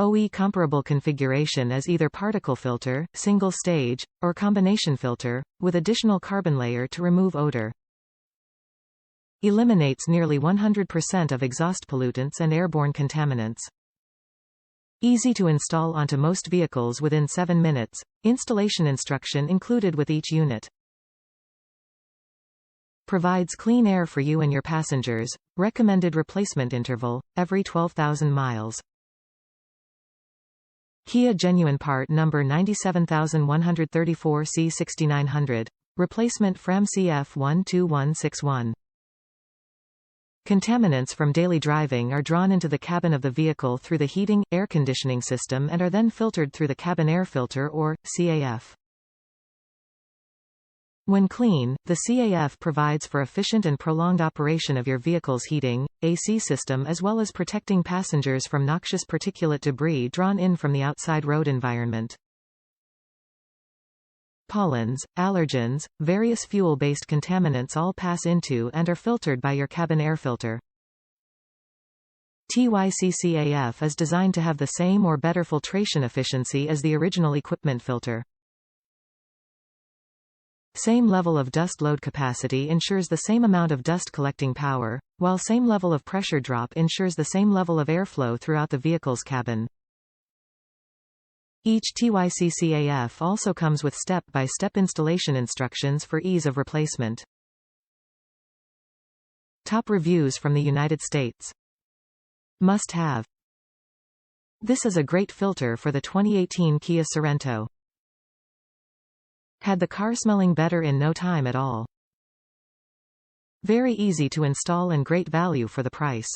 OE comparable configuration as either particle filter, single stage, or combination filter, with additional carbon layer to remove odor. Eliminates nearly 100% of exhaust pollutants and airborne contaminants. Easy to install onto most vehicles within 7 minutes. Installation instruction included with each unit. Provides clean air for you and your passengers. Recommended replacement interval, every 12,000 miles. Kia Genuine Part Number 97134C6900. Replacement Fram CF12161. Contaminants from daily driving are drawn into the cabin of the vehicle through the heating, air conditioning system and are then filtered through the cabin air filter or CAF. When clean, the CAF provides for efficient and prolonged operation of your vehicle's heating, AC system as well as protecting passengers from noxious particulate debris drawn in from the outside road environment. Pollens, allergens, various fuel-based contaminants all pass into and are filtered by your cabin air filter. TYC CAF is designed to have the same or better filtration efficiency as the original equipment filter. Same level of dust load capacity ensures the same amount of dust collecting power, while same level of pressure drop ensures the same level of airflow throughout the vehicle's cabin. Each TYC CAF also comes with step-by-step installation instructions for ease of replacement. Top reviews from the United States. Must have. This is a great filter for the 2018 Kia Sorento. Had the car smelling better in no time at all. Very easy to install and great value for the price.